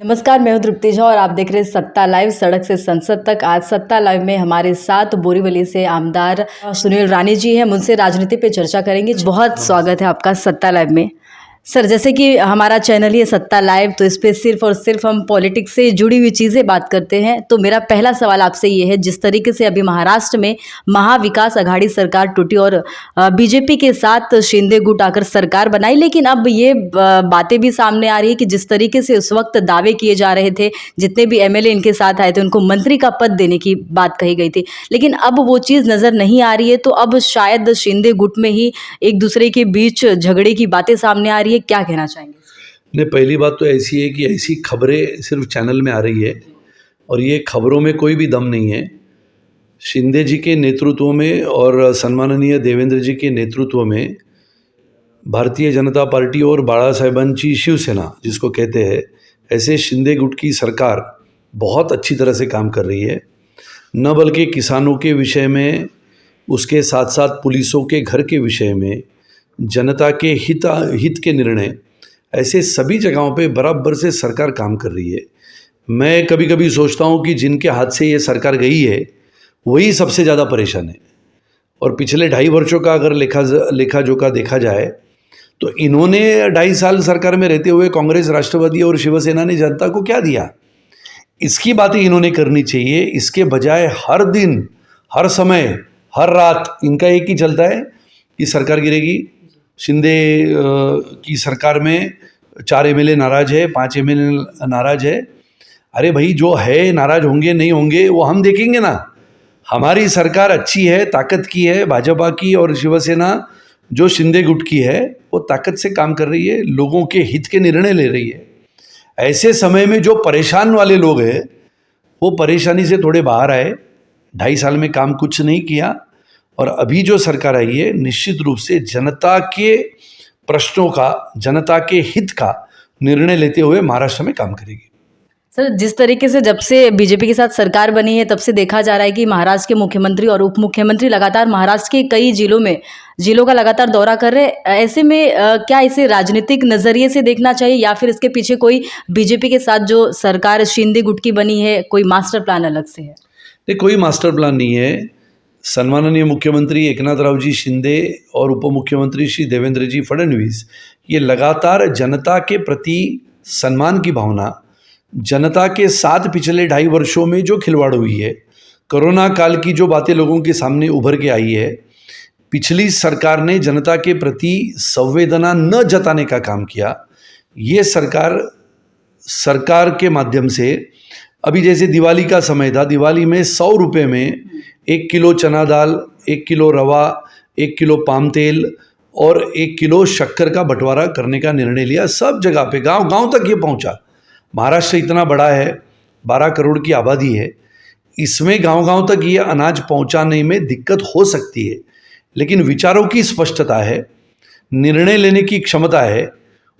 नमस्कार, मैं हूं तृप्ति झा और आप देख रहे हैं सत्ता लाइव, सड़क से संसद तक। आज सत्ता लाइव में हमारे साथ बोरीवली से आमदार सुनील रानी जी हैं। मुझसे राजनीति पे चर्चा करेंगे। बहुत स्वागत है आपका सत्ता लाइव में। सर, जैसे कि हमारा चैनल ही है सत्ता लाइव, तो इस पे सिर्फ और सिर्फ हम पॉलिटिक्स से जुड़ी हुई चीज़ें बात करते हैं। तो मेरा पहला सवाल आपसे ये है, जिस तरीके से अभी महाराष्ट्र में महाविकास आघाड़ी सरकार टूटी और बीजेपी के साथ शिंदे गुट आकर सरकार बनाई, लेकिन अब ये बातें भी सामने आ रही है कि जिस तरीके से उस वक्त दावे किए जा रहे थे, जितने भी एमएलए इनके साथ आए थे उनको मंत्री का पद देने की बात कही गई थी, लेकिन अब वो चीज़ नज़र नहीं आ रही है। तो अब शायद शिंदे गुट में ही एक दूसरे के बीच झगड़े की बातें सामने आ रही है। क्या कहना चाहेंगे? नहीं, पहली बात तो ऐसी है कि ऐसी खबरें सिर्फ चैनल में आ रही है और ये खबरों में कोई भी दम नहीं है। शिंदे जी के नेतृत्व में और सम्माननीय देवेंद्र जी के नेतृत्व में भारतीय जनता पार्टी और बाळासाहेबांची शिवसेना जिसको कहते हैं, ऐसे शिंदे गुट की सरकार बहुत अच्छी तरह से काम कर रही है। न बल्कि किसानों के विषय में, उसके साथ साथ पुलिसों के घर के विषय में, जनता के हित के निर्णय, ऐसे सभी जगहों पे बराबर से सरकार काम कर रही है। मैं कभी कभी सोचता हूँ कि जिनके हाथ से ये सरकार गई है वही सबसे ज़्यादा परेशान है। और पिछले 2.5 वर्षों का अगर लेखा जोखा देखा जाए तो इन्होंने 2.5 साल सरकार में रहते हुए कांग्रेस, राष्ट्रवादी और शिवसेना ने जनता को क्या दिया, इसकी बातें इन्होंने करनी चाहिए। इसके बजाय हर दिन, हर समय, हर रात इनका एक ही चलता है कि सरकार गिरेगी। शिंदे की सरकार में 4 एमएलए नाराज़ है, 5 एमएलए नाराज़ है। अरे भाई, जो है नाराज़ होंगे नहीं होंगे वो हम देखेंगे ना। हमारी सरकार अच्छी है, ताकत की है। भाजपा की और शिवसेना जो शिंदे गुट की है वो ताकत से काम कर रही है, लोगों के हित के निर्णय ले रही है। ऐसे समय में जो परेशान वाले लोग हैं वो परेशानी से थोड़े बाहर आए। 2.5 साल में काम कुछ नहीं किया और अभी जो सरकार आई है निश्चित रूप से जनता के प्रश्नों का, जनता के हित का निर्णय लेते हुए महाराष्ट्र में काम करेगी। सर, जिस तरीके से जब से बीजेपी के साथ सरकार बनी है तब से देखा जा रहा है कि महाराष्ट्र के मुख्यमंत्री और उप मुख्यमंत्री लगातार महाराष्ट्र के कई जिलों का लगातार दौरा कर रहे हैं। ऐसे में क्या इसे राजनीतिक नज़रिए से देखना चाहिए या फिर इसके पीछे कोई बीजेपी के साथ जो सरकार शिंदे गुट की बनी है, कोई मास्टर प्लान अलग से है? नहीं, कोई मास्टर प्लान नहीं है। सम्माननीय मुख्यमंत्री एकनाथरावजी शिंदे और उप मुख्यमंत्री श्री देवेंद्र जी फडणवीस ये लगातार जनता के प्रति सम्मान की भावना, जनता के साथ पिछले 2.5 वर्षों में जो खिलवाड़ हुई है, कोरोना काल की जो बातें लोगों के सामने उभर के आई है, पिछली सरकार ने जनता के प्रति संवेदना न जताने का काम किया। ये सरकार के माध्यम से, अभी जैसे दिवाली का समय था, दिवाली में 100 रुपये में 1 किलो चना दाल, 1 किलो रवा, 1 किलो पाम तेल और 1 किलो शक्कर का बंटवारा करने का निर्णय लिया। सब जगह पे, गांव गांव तक ये पहुंचा। महाराष्ट्र इतना बड़ा है, 12 करोड़ की आबादी है, इसमें गांव गांव तक ये अनाज पहुंचाने में दिक्कत हो सकती है, लेकिन विचारों की स्पष्टता है, निर्णय लेने की क्षमता है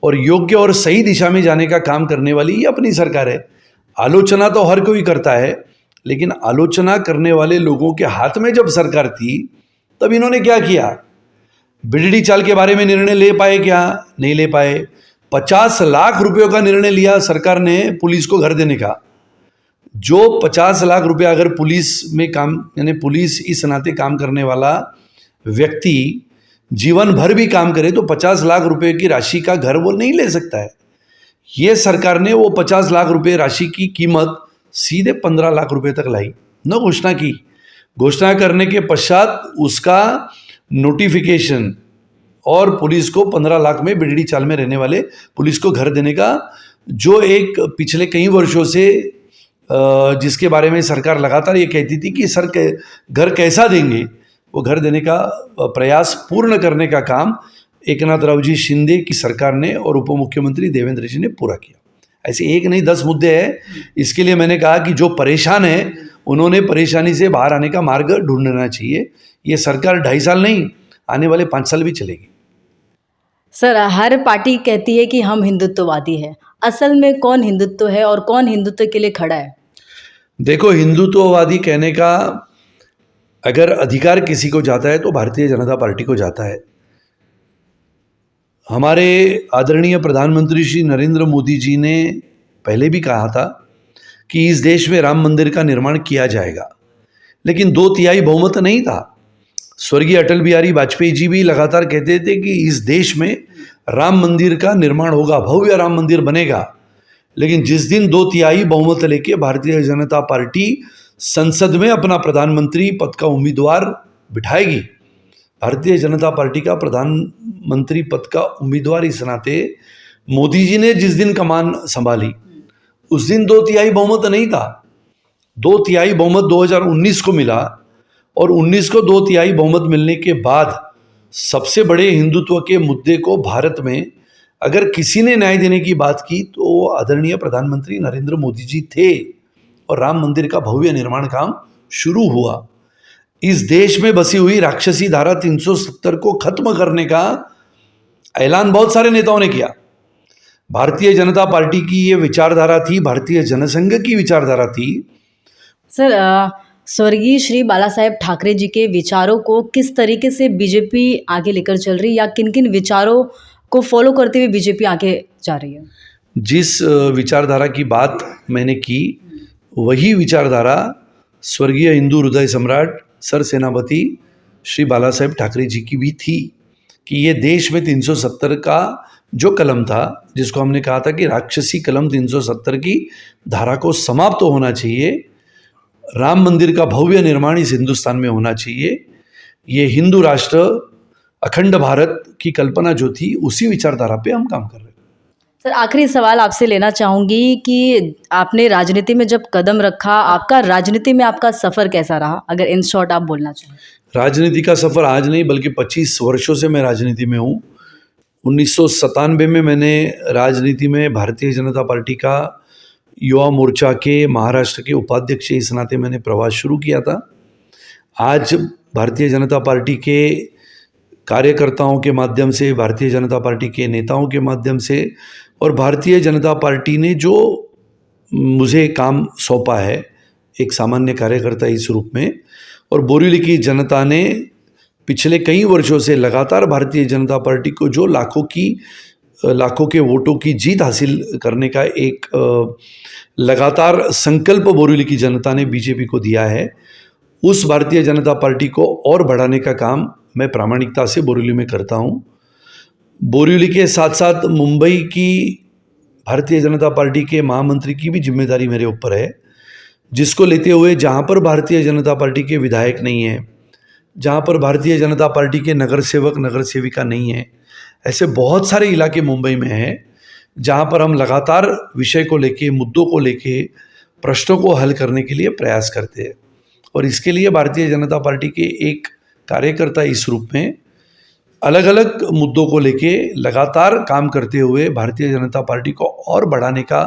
और योग्य और सही दिशा में जाने का काम करने वाली ये अपनी सरकार है। आलोचना तो हर कोई करता है, लेकिन आलोचना करने वाले लोगों के हाथ में जब सरकार थी तब इन्होंने क्या किया? बिजली चाल के बारे में निर्णय ले पाए क्या? नहीं ले पाए। 50 लाख रुपयों का निर्णय लिया सरकार ने पुलिस को घर देने का। जो 50 लाख रुपये अगर पुलिस में काम, यानी पुलिस इस नाते काम करने वाला व्यक्ति जीवन भर भी काम करे तो 50 लाख रुपये की राशि का घर वो नहीं ले सकता है। ये सरकार ने वो 50 लाख रुपये राशि की कीमत सीधे 15 लाख रुपये तक लाई, न घोषणा की। घोषणा करने के पश्चात उसका नोटिफिकेशन और पुलिस को 15 लाख में बिजली चाल में रहने वाले पुलिस को घर देने का, जो एक पिछले कई वर्षों से जिसके बारे में सरकार लगातार ये कहती थी कि सर घर कैसा देंगे, वो घर देने का प्रयास पूर्ण करने का काम एकनाथरावजी शिंदे की सरकार ने और उप मुख्यमंत्री देवेंद्र जी ने पूरा किया। ऐसे एक नहीं 10 मुद्दे हैं। इसके लिए मैंने कहा कि जो परेशान है उन्होंने परेशानी से बाहर आने का मार्ग ढूंढना चाहिए। ये सरकार 2.5 साल नहीं, आने वाले 5 साल भी चलेगी। सर, हर पार्टी कहती है कि हम हिंदुत्ववादी हैं। असल में कौन हिंदुत्व है और कौन हिंदुत्व के लिए खड़ा है? देखो, हिंदुत्ववादी कहने का अगर अधिकार किसी को जाता है तो भारतीय जनता पार्टी को जाता है। हमारे आदरणीय प्रधानमंत्री श्री नरेंद्र मोदी जी ने पहले भी कहा था कि इस देश में राम मंदिर का निर्माण किया जाएगा, लेकिन 2/3 बहुमत नहीं था। स्वर्गीय अटल बिहारी वाजपेयी जी भी लगातार कहते थे कि इस देश में राम मंदिर का निर्माण होगा, भव्य राम मंदिर बनेगा। लेकिन जिस दिन 2/3 बहुमत लेके भारतीय जनता पार्टी संसद में अपना प्रधानमंत्री पद का उम्मीदवार बिठाएगी, भारतीय जनता पार्टी का प्रधानमंत्री पद का उम्मीदवार इस नाते मोदी जी ने जिस दिन कमान संभाली उस दिन 2/3 बहुमत नहीं था। 2/3 बहुमत 2019 को मिला और 19 को 2/3 बहुमत मिलने के बाद सबसे बड़े हिंदुत्व के मुद्दे को भारत में अगर किसी ने न्याय देने की बात की तो आदरणीय प्रधानमंत्री नरेंद्र मोदी जी थे और राम मंदिर का भव्य निर्माण काम शुरू हुआ। इस देश में बसी हुई राक्षसी धारा 370 को खत्म करने का ऐलान बहुत सारे नेताओं ने किया। भारतीय जनता पार्टी की ये विचारधारा थी, भारतीय जनसंघ की विचारधारा थी। सर, स्वर्गीय श्री बाला साहेब ठाकरे जी के विचारों को किस तरीके से बीजेपी आगे लेकर चल रही है या किन किन विचारों को फॉलो करते हुए बीजेपी आगे जा रही है? जिस विचारधारा की बात मैंने की वही विचारधारा स्वर्गीय हिंदू हृदय सम्राट सर सेनापति श्री बाला साहेब ठाकरे जी की भी थी कि ये देश में 370 का जो कलम था, जिसको हमने कहा था कि राक्षसी कलम 370 की धारा को समाप्त होना चाहिए, राम मंदिर का भव्य निर्माण इस हिंदुस्तान में होना चाहिए, ये हिंदू राष्ट्र अखंड भारत की कल्पना जो थी उसी विचारधारा पे हम काम कर रहे हैं। सर, आखिरी सवाल आपसे लेना चाहूँगी कि आपने राजनीति में जब कदम रखा, आपका राजनीति में आपका सफ़र कैसा रहा, अगर इन शॉर्ट आप बोलना चाहें? राजनीति का सफ़र आज नहीं बल्कि 25 वर्षों से मैं राजनीति में हूँ। 1997 में मैंने राजनीति में भारतीय जनता पार्टी का युवा मोर्चा के महाराष्ट्र के उपाध्यक्ष इस नाते मैंने प्रवास शुरू किया था। आज भारतीय जनता पार्टी के कार्यकर्ताओं के माध्यम से, भारतीय जनता पार्टी के नेताओं के माध्यम से और भारतीय जनता पार्टी ने जो मुझे काम सौंपा है एक सामान्य कार्यकर्ता इस रूप में, और बोरीवली की जनता ने पिछले कई वर्षों से लगातार भारतीय जनता पार्टी को जो लाखों के वोटों की जीत हासिल करने का एक लगातार संकल्प बोरीवली की जनता ने बीजेपी को दिया है, उस भारतीय जनता पार्टी को और बढ़ाने का काम मैं प्रामाणिकता से बोरीवली में करता हूँ। बोरीवली के साथ साथ मुंबई की भारतीय जनता पार्टी के महामंत्री की भी जिम्मेदारी मेरे ऊपर है, जिसको लेते हुए जहाँ पर भारतीय जनता पार्टी के विधायक नहीं हैं, जहाँ पर भारतीय जनता पार्टी के नगर सेवक नगर सेविका नहीं है, ऐसे बहुत सारे इलाके मुंबई में हैं जहाँ पर हम लगातार विषय को लेके, मुद्दों को लेके, प्रश्नों को हल करने के लिए प्रयास करते हैं। और इसके लिए भारतीय जनता पार्टी के एक कार्यकर्ता इस रूप में अलग अलग मुद्दों को लेके लगातार काम करते हुए भारतीय जनता पार्टी को और बढ़ाने का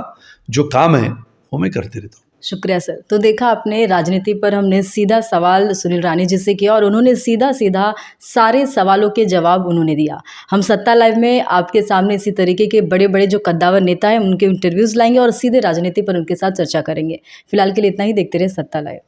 जो काम है वो मैं करते रहता हूँ। शुक्रिया सर। तो देखा आपने, राजनीति पर हमने सीधा सवाल सुनील रानी जी से किया और उन्होंने सीधा सीधा सारे सवालों के जवाब उन्होंने दिया। हम सत्ता लाइव में आपके सामने इसी तरीके के बड़े बड़े जो कद्दावर नेता हैं उनके इंटरव्यूज़ लाएंगे और सीधे राजनीति पर उनके साथ चर्चा करेंगे। फिलहाल के लिए इतना ही। देखते रहे सत्ता लाइव।